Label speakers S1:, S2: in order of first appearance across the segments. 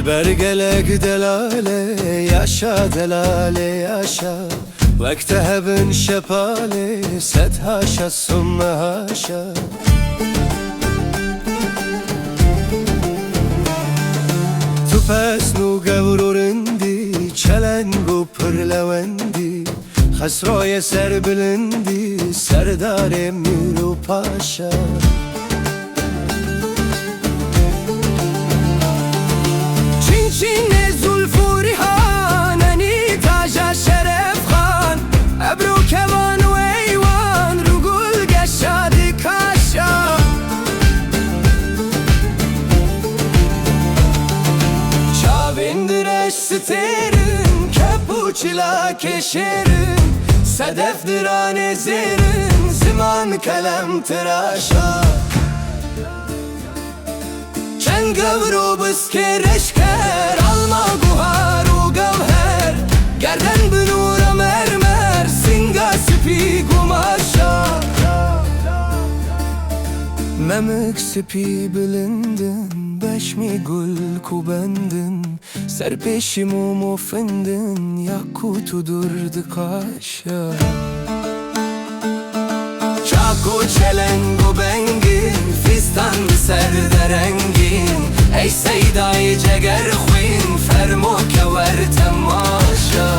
S1: دلبر gelek delale, yaşa delale yaşa. Vekte hebin şepale, set haşa sümme haşa. Tu pes nu gevrurindi, çelengu pırlevendi. Xesroye ser bilindi, serdar Emiru Paşa. Çinçine zulfu rihaneni taja şeref khan. Ebru kevan ve eyvan rugul geçadi kaşa. Çavindir eşsiterin, kepuçila keşerin. Sedefdir anezerin, ziman kalem tıraşa. Çengavru bıskereşker, alma guharu gavher. Gerden binura mermer, singa sipi gumaşa. Memik sipi bilindin, beşmi gül kubendin. Serpeşi mumu findin, yakutudur dikaşa. Çaku çelengu bengin, fistan serderengin. Ey seydai ceger khwin, fermo kever temaşa.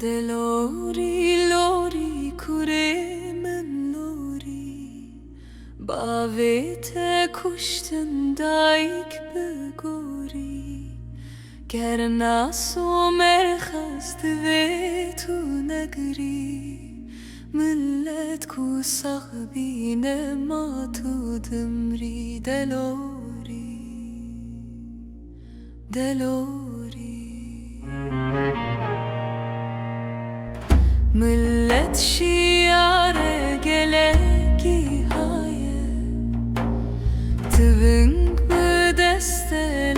S2: دلوری لوری کوره من لوری باویت کشتن دایک بگوری گرناس و مرخست و تو نگری ملت کو صغبین ما تو دمری دلوری دلوری ملت شیاره گلگی های تبنگ به دست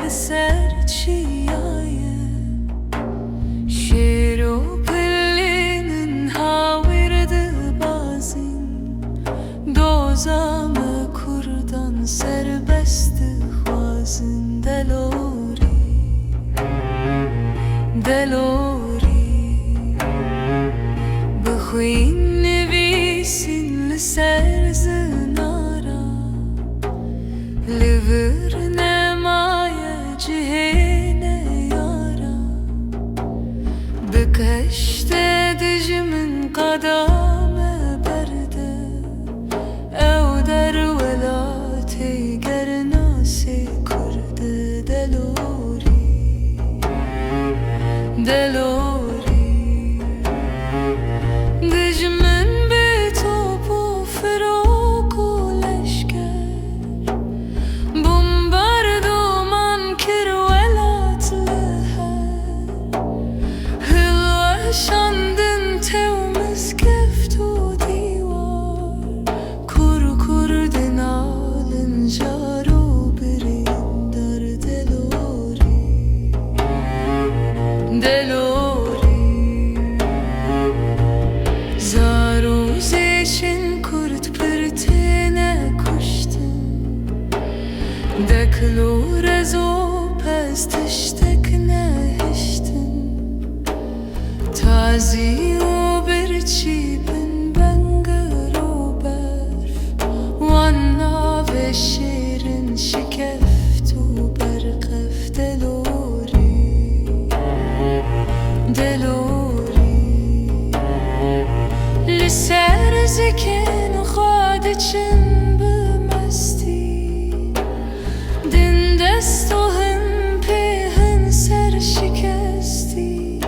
S2: لسر چیایه شیر و پلینن هاورد بازین دوزام کردان سربست خوازن دلوری دلوری خوین نویسین لسر زنارا لور نمای جهین یارا بکشت دجمن قدام برده او در ولاتی گرناسی کرده دلوری دلوری دجمن به توپ و فراق و لشکر بمبردومان کر ولات لهر هلوشاندن تومز کفت و دیوار کر کردن آلن جارو برین در دلوری دلوری زاروزشن کرد پرتنه کشتن دکلور زو پستشتک نهشتن تازی و برچی بن بنگر و برف وانا و شیرن شکفت و برقف دلوری دلوری لسر زکن خادچن بمستی دن دست و هم پیهن سر شکستی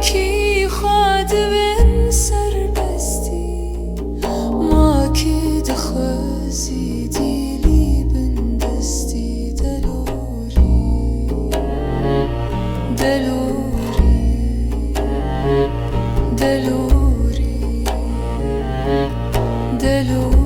S2: کی خواد بن سربستی ما کی دخوازی دیلی بن دستی دلوری دلوری دلوری دلوری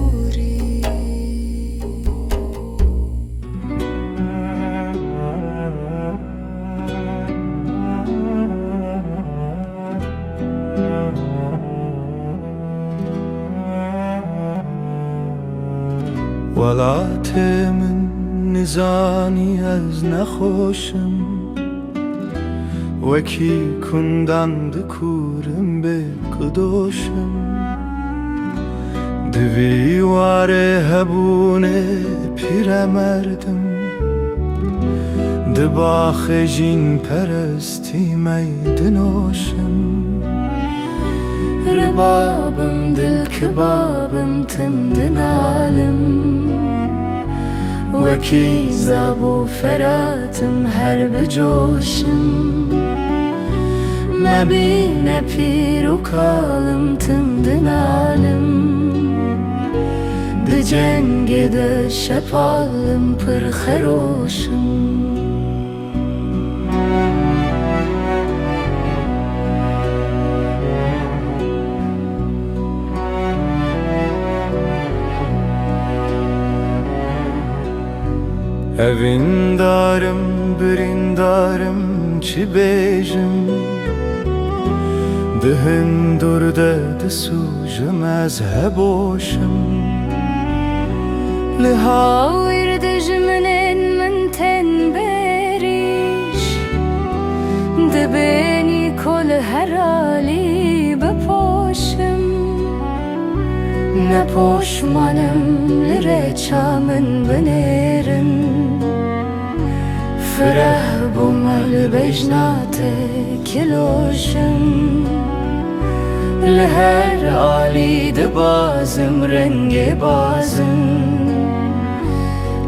S1: ولات من نزانی از نخوشم وکی کندن دکورم به قدوشم دوی واره هبونه پیرمردم دباخ جین پرستی میدنوشم
S2: ربابم دل کبابم تندن عالم وکی زابو فراتم هر بجوشم مبین پیر و کالم تندن عالم ده جنگ ده شپالم پر خروشم
S1: Evindarım, birindarım, çi bejim Dihin durde disujim ez heboşim
S2: لهاویر دجمنن من تن بریش دبینی کل هرالی بپوشم نپوشمانم لرچامن بنیرن فرح بومل بجنات کلوشم لهر عالی دبازم رنگ بازم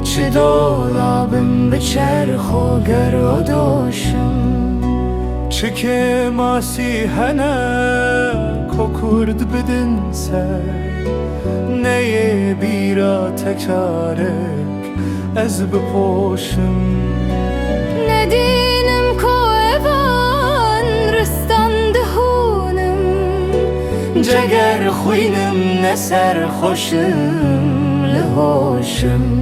S2: چه دولابم بچرخ و گرودوشم
S1: چه که مسیحنه کوکرد بدن سر نی بیرا تکرارک از بپوشم
S2: ندینم کو اوان رستان دهونم
S1: جگر خوینم نسر خوشم لهوشم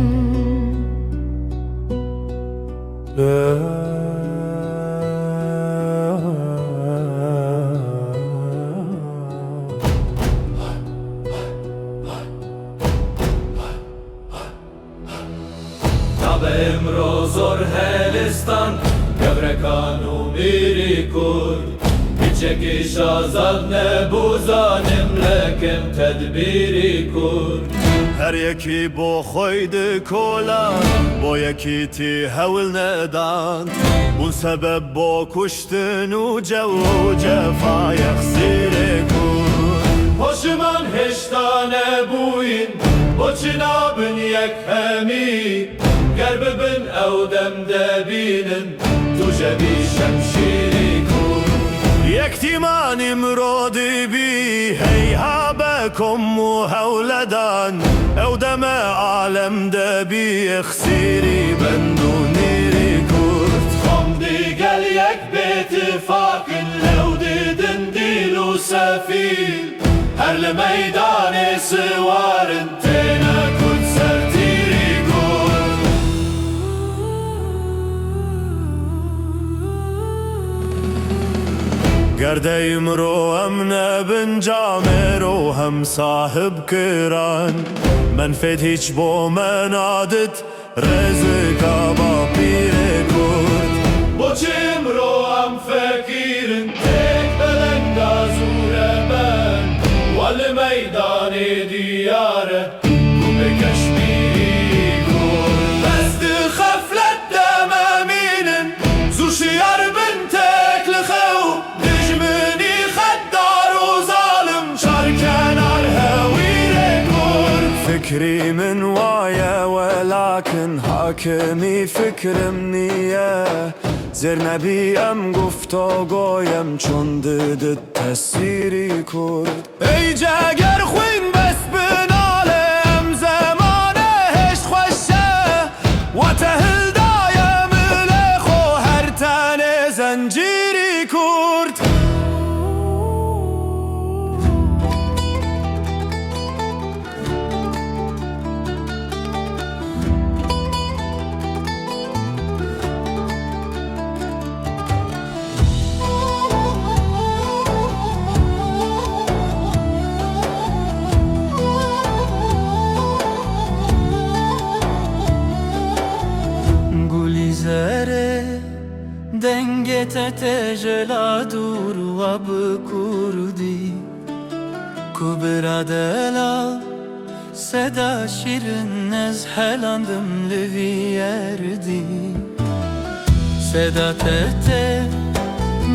S1: امروز هلستان گبرکان و میری کرد هیچکیش آزاد نبوزانم لکم تدبیری کرد هر یکی با خوید کلان با یکی تی هول ندان اون سبب با کشتن و جو و جفا یخسیر کرد هاشمان هشتانه بوین با چنابن یک همی گر ببن او دم دبینن تو جبی شمشیری کن یک تیمان امرادی بی هی ها بکم و هولدان او دم عالم دبی اخسیری بندو نیری کرد خم دیگل یک بیت فاکن لو دیدن دیلو سفیل هر لمیدان سوارن تینا کن سرتیری کرد گردیم رو هم نبن جامع رو هم صاحب کران منفید هیچ با من عادت رزقا با پیر کرد با چیم رو هم فکیرن تک بلند آزور من ولی میدان دیاره کو به کشمیری کرد بست خفلت دم امینن زور شیار بن تک لخو دجمنی خدار و ظالم شارکنار هویر کرد فکری من وایا ولكن حاكمي فكر منية زر نبیم گفتاگایم چون ددت تصویری کرد ای جگر خوین بس بنالم زمانه هشت خوشه و تهل دایم لخو هر تن زنجیری کرد
S3: دنگت تجلا دور و بکردی کو برادلا صدا شیرین از هلاندم لویردی صدا تته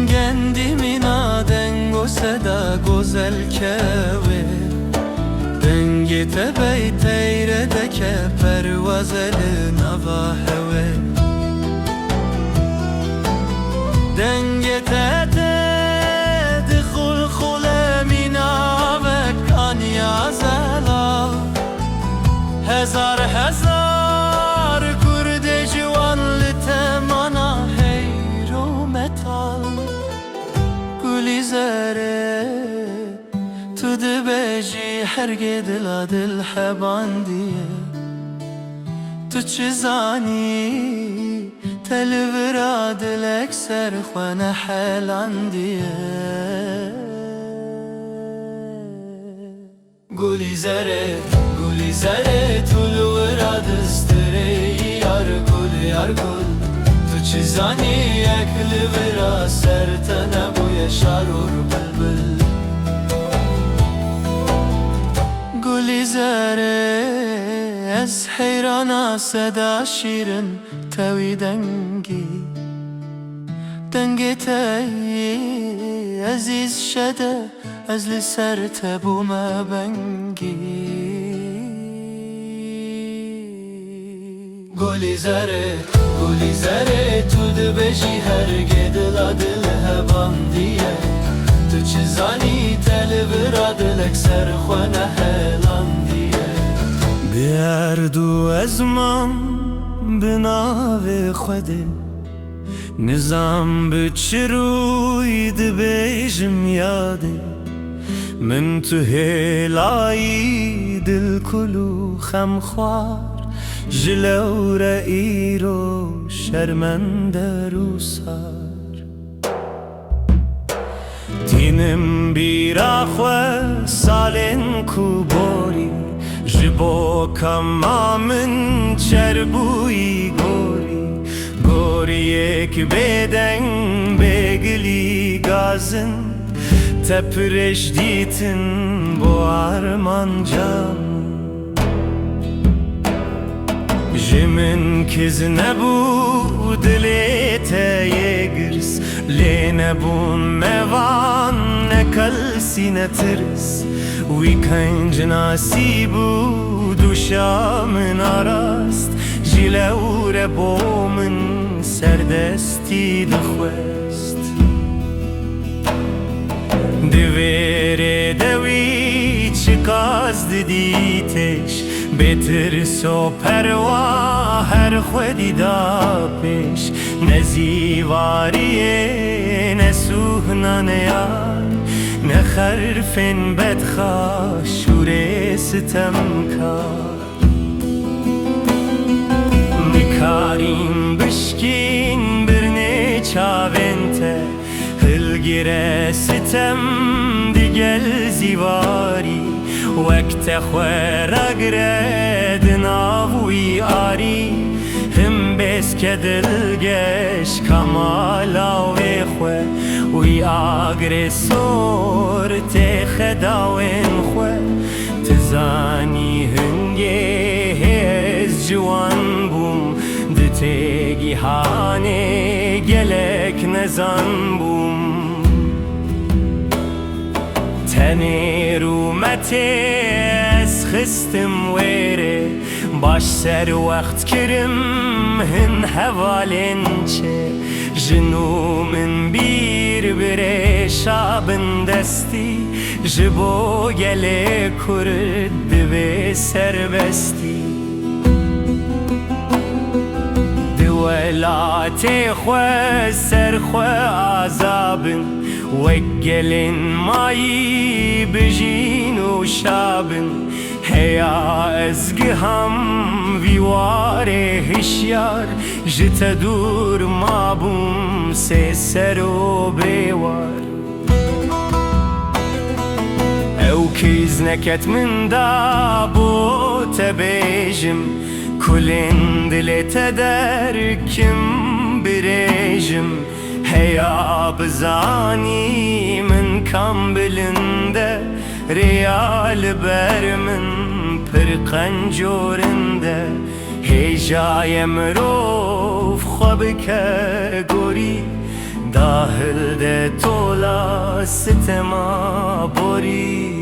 S3: گندی مینا دنگو صدا گزل کوه دنگت بیت ایرده که پروازل نواهوه دنگت دخول خل مینا وکانی ازلا هزار کرد جوان لتمانا هیرو متال گلی زره تو دبجی هرگی دل دل حباندیه تو چیزانی تلورا دلك سرخ وانا حلانديه قولي زره تلورا دستري يار قول تو چیزانی اکل ورا سرتنا بوی شارور بلبل قولي زره از حیرانا صدا شیرین توی دنگی تایی عزیز شده از لسر تبو ما بنگی گلی زره تو دبجی هرگی دل هباندیه تو چیزانی تل برا دلک سر خوانه هلاندیه
S1: بیاردو از من بناو خوده نظام بچروی دبیجم یاده من تو هلایی دل کلو خمخوار جلو ایرو شرمنده رو سار تینم بیرا خواه سالن کو بوری جبو کما من چربوی گوری یک بدن بگلی گازن تپرش دیتن بو arman can جمن کز نبود لیته یگرس لی نبون موان نکل سینه ترس وی کنج ناسی بود و شامن آراست جلور بومن سردستی دخوست دویره دوی چکاز دیتش بترس و پروا هر خودی دا پیش نزیواریه نسوه نانیار نخرفن بدخوا شوره ستمکار نکاریم بشکین برنه چاونته هلگیره ستم دیگل زیواری وقت خواه گرد ناوی آری هم بس که دلگش کمالا وی خواه وی آگر سورت خداوین خواه تزانی هنگه هز جوان بوم دتگی هانه گلک نزان بوم تنی رومتی از خستم ویره باش سر وقت کرم هن حوالن چه جنو من بیر بره شابن دستی جبو گله کرد به سربستی دولات خو سرخو عذابن وگلن مایی بجین و شابن هیا ازگهم ویواره هشیار جت دور مابوم سه سر و بیوار او کیز نکت من دا بو تبیجم کلین دلت درکم بريجم هيا بزاني من كم بلنده ريال برمن پرقن جورنده هيجا مروف خوبك گوری داخل ده تولا ستما بوری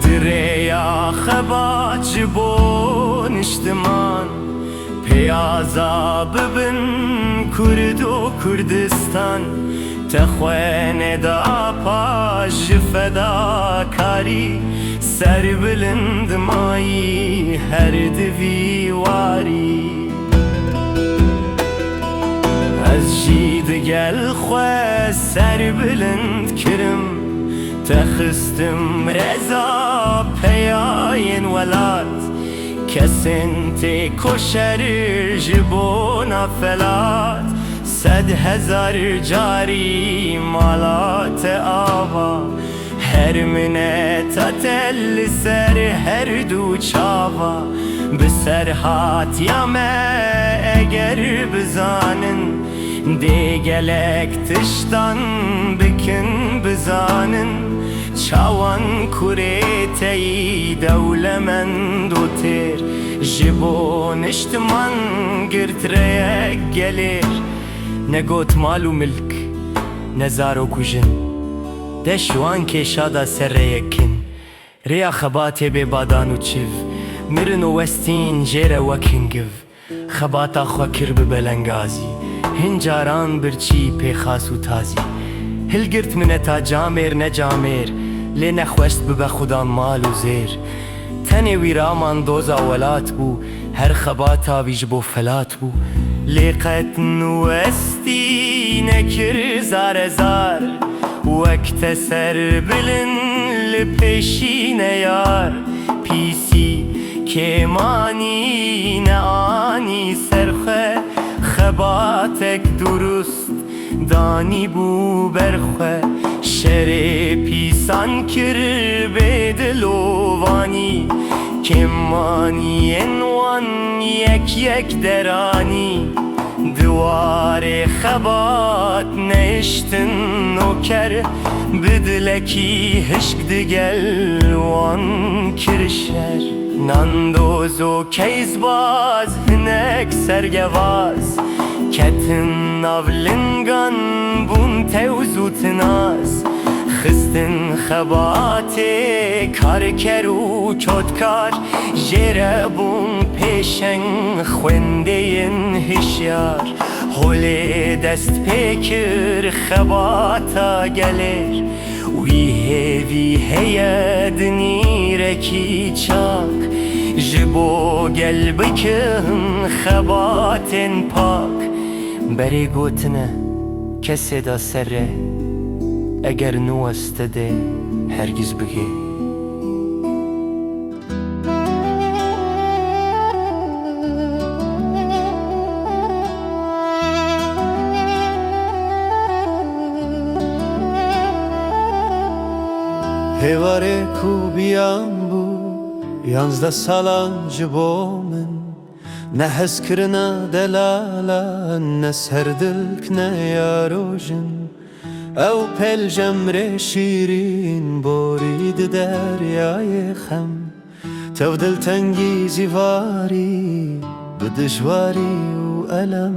S1: دريا خبات جبون اشتمان پیازا ببن کرد و کردستان تخوین دا پاش فدا کاری سر بلند مایی هر دوی واری از جید گل خواه سر بلند کرم تخستم رضا پیاین ولاد کسین تی کشر جبونا فلات 100,000 جاری مالات آوا هر منت تل سر هر دو چاوا بسر هات یامه اگر بزانن دیگلک تشتان بکن بزانن چاوان کوریتی دولمند و تیر جبو نشتمان گرتره گلیر نگوت مال و ملک نزار و کجن دشوان که شادا سر یکن ریا خبات ببادان و چیو مرن و وستین جیر وکنگو خباتا خوا کرب بلنگازی هنجاران برچی پیخاس و تازی هلگرت منتا جامر نجامر لی نخوشت ببه خدا مال و زیر تنی ویرامان دوزا ولات بو هر خباتا ویج بو فلات بو لی قتن وستی نکر زار زار وقت سر بلن لپیشین یار پیسی که مانی نانی سرخه خباتک درست دانی بو برخه شر پیسان کر بدلوانی که مانی انوان یک درانی دوار خبات نشتن نوکر بدلکی هشک دگل وان کرشر ناندوزو کیز باز هنک سرگواز کتن نavلنگان بون توزو تناز خستن خبات کار کرو چودکار جره بون پیشن خوندین هشیار هولی دست پیکر خباتا گلر وی هیدنی رکی چاک جبو گل بکن خباتن پاک بری گوتنه کسی دا سره اگر نو استده هرگز بگی
S3: هواره کو بیان بو 11 سالان جبو من نه حس کرنا دلالا نه سردلک نه یاروجن او پل جمر شیرین بورید دریای خم تو دل تنگی زیواری بدجواری و علم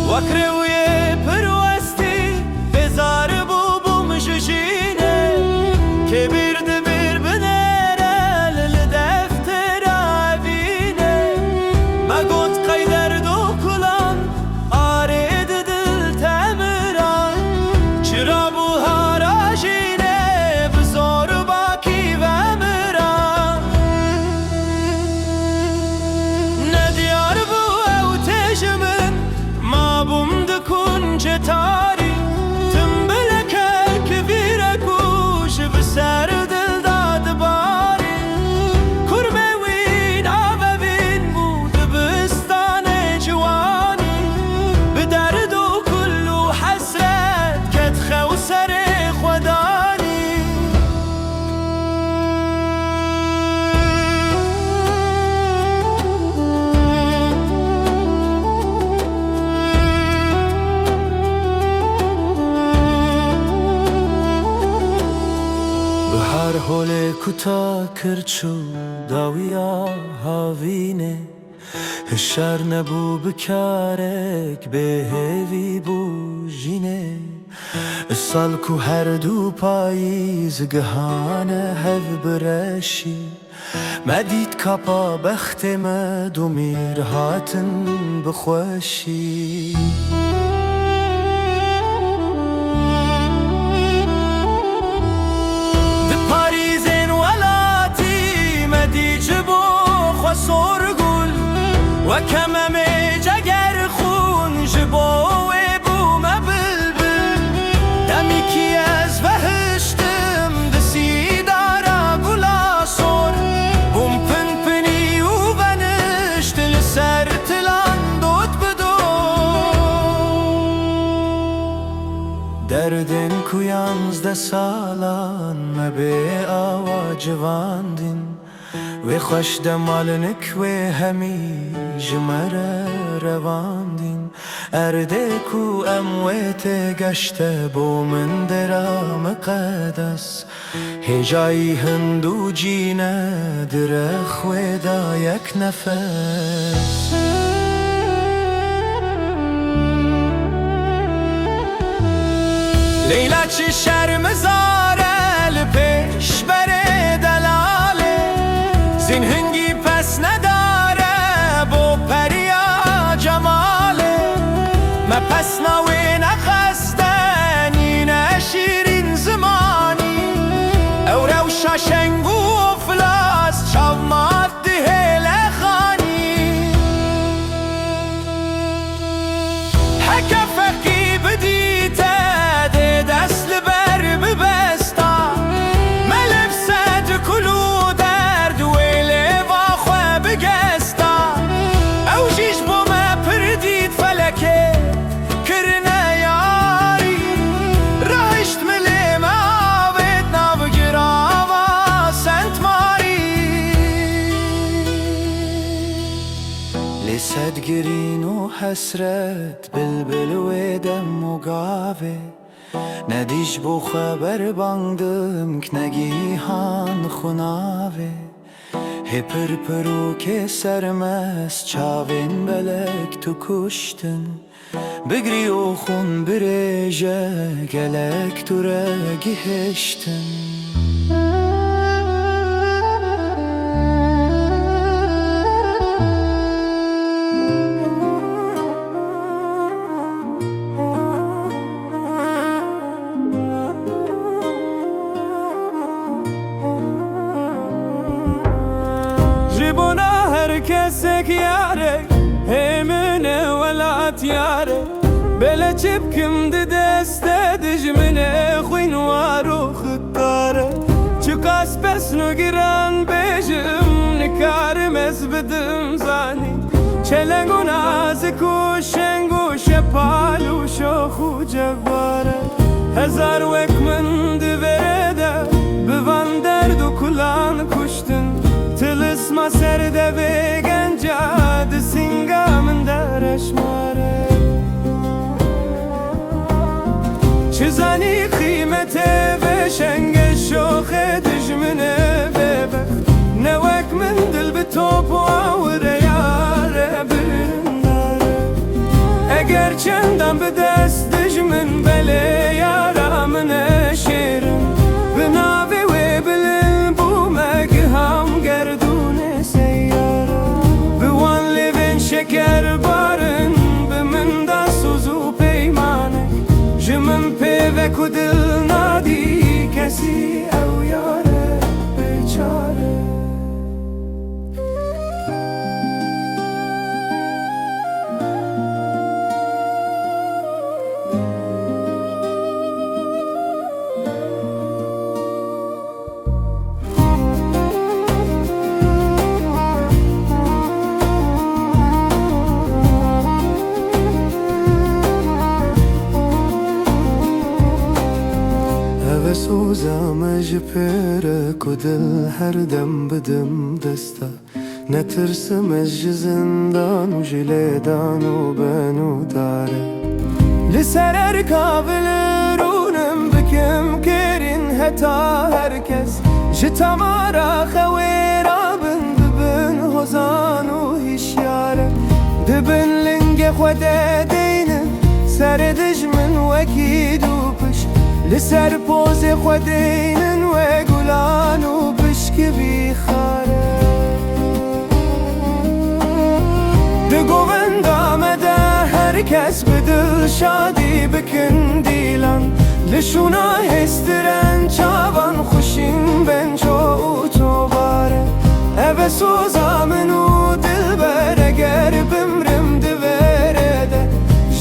S3: وکروی پروستی بزار بو بوم جوجینه که برد بر بنره کوتا کرچو داویا هاوینه هشار نبو بکارک به هیوی بو جینه سال کو هر دو پاییز گهانه هف برشی مدید کپا بختم دومیر هاتن بخوشی ده پاریزین ولاتی مدی جبو خسور گل و کمم جگر خون جبو و بو مبلبل دمی کی از وحشتم دسی دارا گلا سور بوم پنپنی و بنشت لسر تلان دوت بدو دردن کو 11 سالان مبه آوا جواندین و خوش دمالنک و همی جمره رواندین ارده کو امویت گشته بو من درام قدس هجای هندو جینه درخ و دا یک نفس لیلا چی شرم زاره لپش بره دلاله زین هنگی پس نداره بو پریا جماله ما پس نوی نخستنی نشیرین زمانی او روشا شنگو و فلاس چاو مادی هلخانی حکا فقی بدیته ده دست لبر ببستا ملف سد کلو درد ویله و خواه بگستا او جیش بو ما پردید فلکه کرنه یاری راشت ملی ما آوید ناو گراوا سنت ماری لسد گرین و حسرت بلبل و دم و گاوه ندیش بو خبر باندم کنگی هان خوناوه هپر پرو که سرمست چاوین بلک تو کشتن بگری و خون بریجه گلک تو رگی هشتن جبونا هر کسک یاره همینه ولات یاره بله چبکم ده دسته دجمنه خوین وارو خطاره چقاس پس نگیران بیجم نکارم از بدم زانی چلنگ و نازک و شنگ و شپال و شاخ و جباره هزار وک من ده برده بوان درد و کلان کشتن تلسما سرده به گنجا ده سینگا من درش ماره چزانی قیمته به شنگ شوخ دجمنه ببخت نوک من دل به توپ و آوره یاره برنداره اگر چندم به دست دجمن بله یارا من شیرم به ناوی و بلن بومک هم گردون سیاره به وان لیوین شکر بارن به من دا سوزو پیمانه جمن پیوک و دل نادی کسی او یاره بیچاره سوزم جپرک و دل هر دم بدم دستا نترسم از زندان و جلیدان و بنو داره لسر ارکاب رونم بکم کرین هتا هرکس
S4: جتمارا خویرا بن دبن هزان و هشیاره دبن لنگ خود دینه سر دجمن وکی دو پش لسر پوز خود دینن و گلان و پشک بیخاره دگوند آمده هر کس به دل شادی بکن دیلان لشونا هسترن چاوان خوشین بنچو تو باره اوه سوزا منو دل بر اگر بمرم دوره ده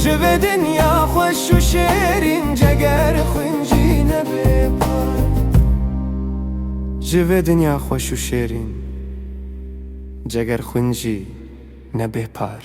S4: جوه دنیا خوش و شیرین جگر خونجی نبه پار جوه دنیا خوش و شیرین جگر خونجی نبه پار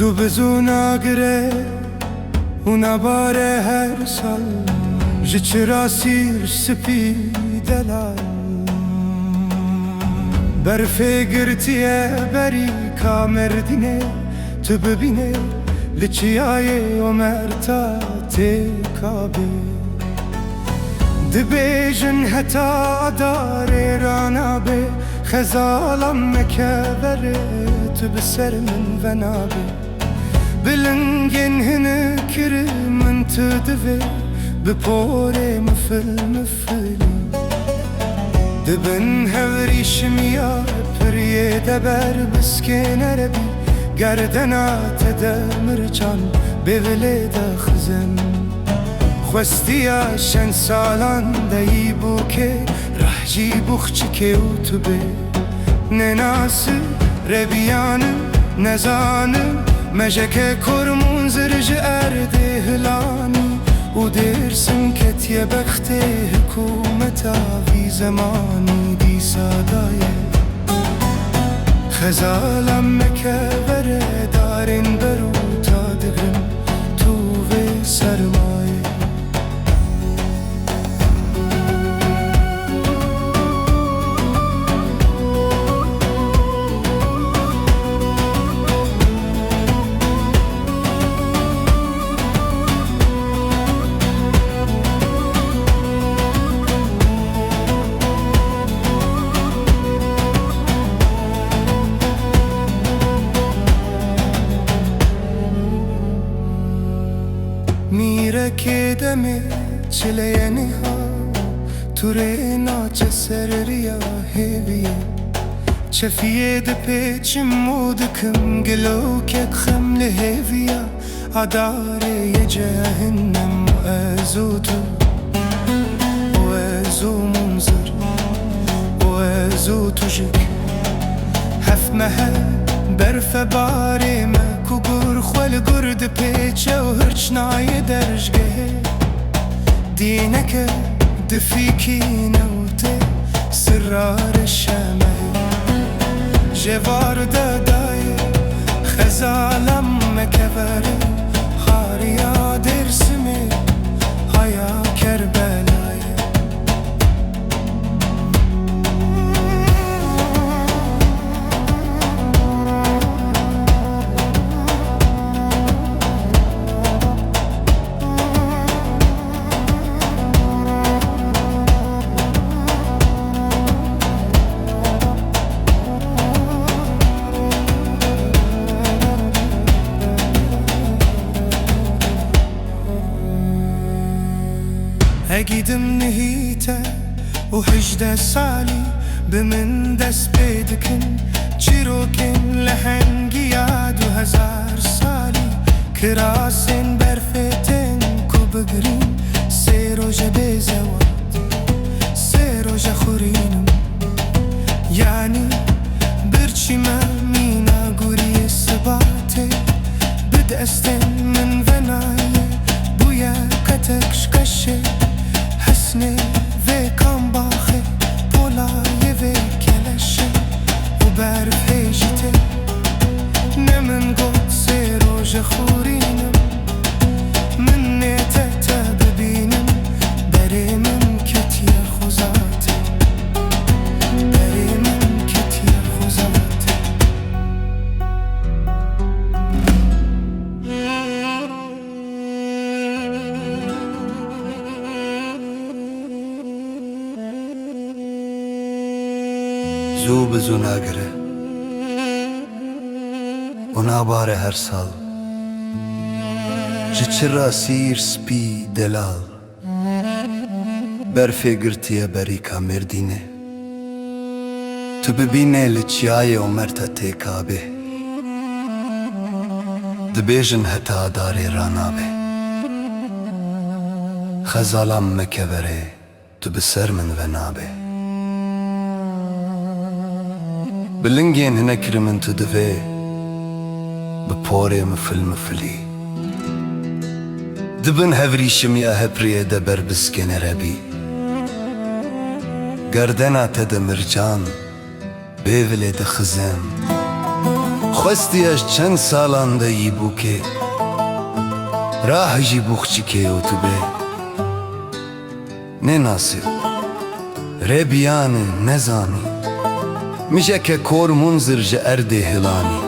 S4: زو بزو ناگره و نباره هر سال جه چرا سیر سپی دلال برفه گرتیه بری کامردینه تو ببینه لچیای عمرتا تکابه دبیجن حتا داره رانا به خزالم مکبره تو بسر من ونابه بلنگن هنه کری من تدوه بپوره مفلی دبن هوری شمیا پریه دبر بسکن عربی گردنات دمر جان بوله دخزن خوستیا شن سالان دی بو که رحجی بخچ که او تو به نناسی ربیانم نزانم مجک کرمون زرج ارده هلانی و درسن کتیه بخت حکومتا وی زمانی دی سادایه خزالم مکبره دارین برو تا دغن تو و سرمایه میره که دمه چلیه ها توره ناچه سر ریا هیویه چفیه ده پیچ مودکم گلو که خمل هیویه عداره یه جهنم و ازو تو و ازو منظر و ازو تو جک هفمه برف باری مکو گر خول گرد پیچه و هرچ نای درجگه دینک دفیکی نوته سرار شمه جوار دادای خزالم مکبره خاریا درسمه هایا کربلایه اگیدم نهیته و 18 سالی به من دست بدکن چی رو کن لحنگی 2000 سالی کراسن برفتن کو بگرین 3 روز بزواد 3 روز خورینم یعنی برچی من مینا گوری سباته بدستن من ونایه بویا کتکش کشه حسنه و
S5: زوو بزوو ناگرێ و نابارێ هەر ساڵ ji çira sîr spî delal berfê girtiye berîka Mêrdînê tu bibînê li çiyayê û merta têkabê dibêjin heta darê ranabe xezalan mekevere tu bi ser min venabe bilingên hine kirimin tu divê bi porê mifil-mifilî dibin hevrîşimiya hepriyê de berbiskene rebî gerdena te de mircan bêvilê dixizem xwestiye ji çend salan de yî bûkê rahijî bûxçikê û tu bê nênasî rêbiyanê nezanî mijeke kor munzir ji erdê hilanî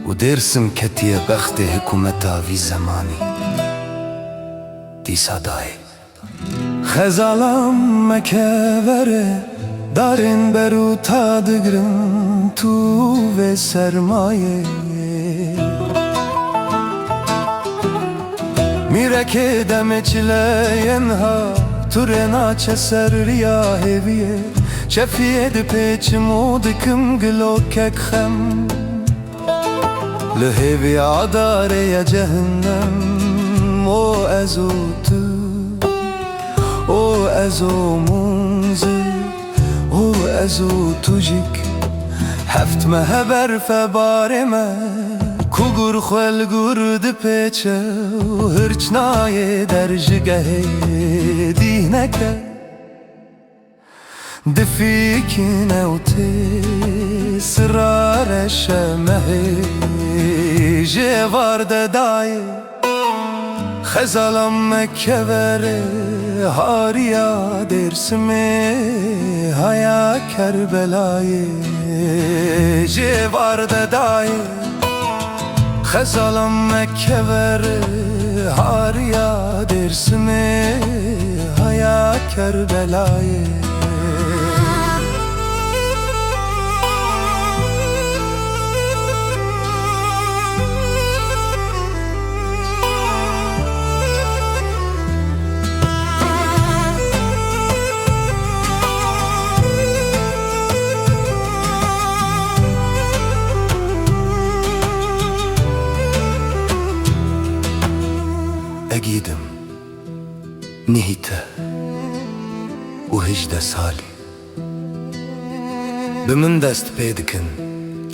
S5: û dêrsim ketiye bextê hikûmeta vî zemanî dîsa dayê xezalan mekevere darên berû ta digirin tu vê sermayê mîrekê demê çileyên ha tu rê naçe ser riya hêviyê şefiyê dipêçim û dikim gilokek xem li hêviya darê ya cehennem o ez û tu o ez û munzir o ez û tu jîk heft me heber fe barê me ku gur xwe li gur dipêçe û hirç nayê der ji gehê dîhneke difîkine û tê sira reşe mehê ji êvar de dayê xezalan mekevere hariya Dêrsimê haya Kerbelayê ji êvar de dayê xezalan mekevere hariya Dêrsimê haya Kerbelayê Egîdim nihîte û hijde salî bi min dest pê dikin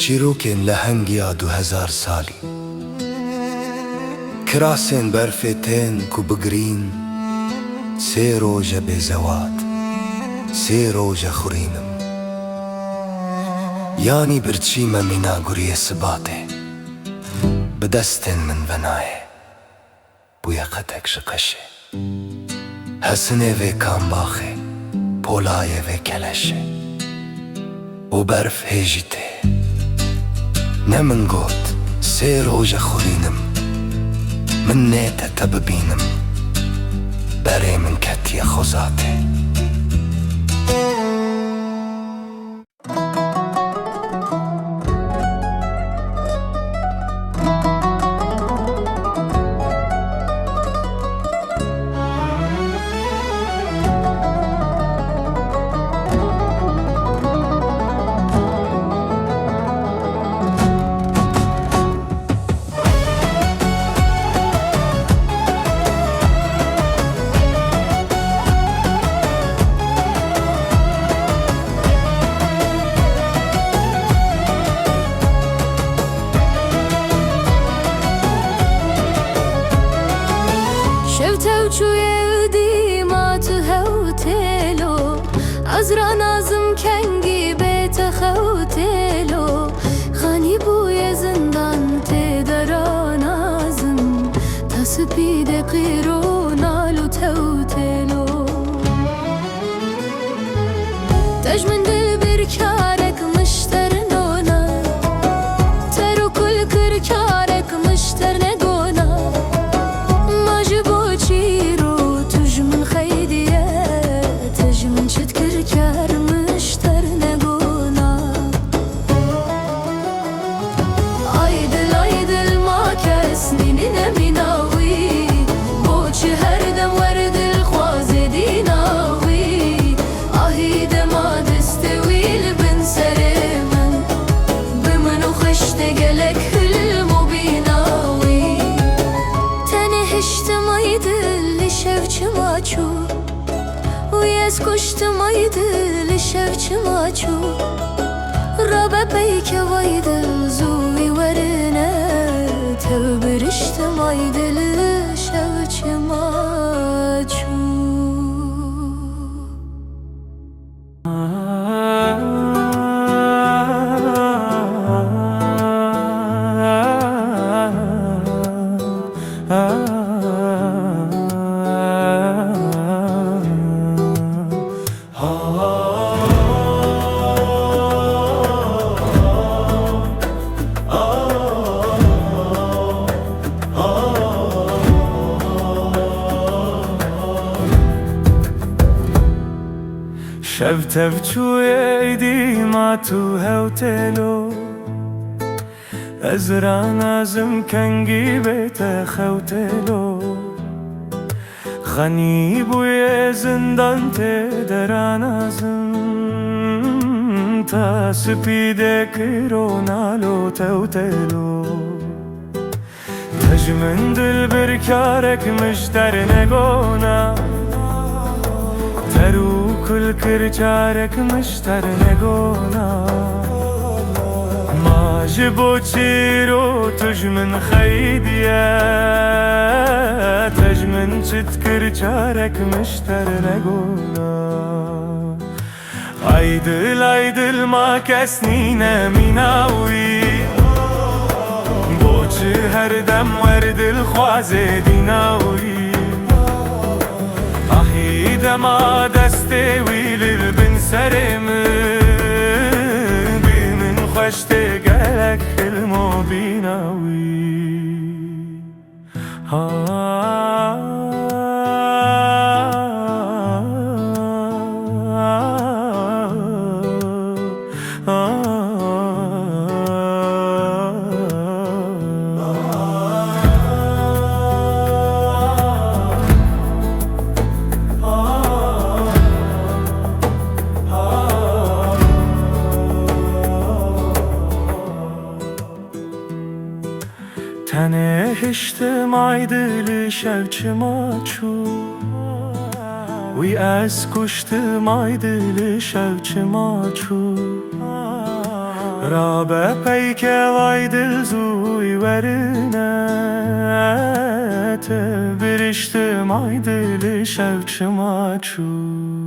S5: çîrokên lehengiya 2000 salî kirasên berfê tên ku bigirîn sê roje bêzewat sê roje xurînim yanî birçî me mîna guriyê sibatê bi destên min venayê bûye qetek ji qeşê hesinê vê kambaxê polayê vê keleşê û berf hêjî tê ne min got sê roje xurînim min nête te bibînim berê min ketiye xozatê
S2: عذرا نازم کنگی بیت خوتلو خانی بوی زندان تی درا نازم تسپید قیرو نالو توتلو تجمن دل برکارک مشتر نونا ترو کل کرکارک مشتر نگونا مجبو چیرو تجمن خیدیه تجمن چت کرکار مشتر نگونا مايدل شوچ ماچو رابا بيك وايدل زوي ورنا تبرشت مايدل شوچ ماچو
S4: شبتب چویدی ما تو هوتلو ازران ازم کنگی بیت خوتلو خنی بوی زندان ته دران ازم تا سپیده کرونالو توتلو تجمن دل برکارک مشتر نگونا ترو كل كرجارك مشتر نگونا ما جبو تشيرو تجمن خيديا تجمن شت كرجارك مشتر نگونا عيدل عيدل ما كسنينا ميناوي بوچ هر دم ورد الخوازه ديناوي دما دسته ویل بن سرم بی من خوشت گلک خلمو بیناوی تنه هشتم عیدل شوچ ماچو وی از کشتم عیدل شوچ ماچو رابه پیک وایدل زوی ورنه تبرشتم عیدل شوچ ماچو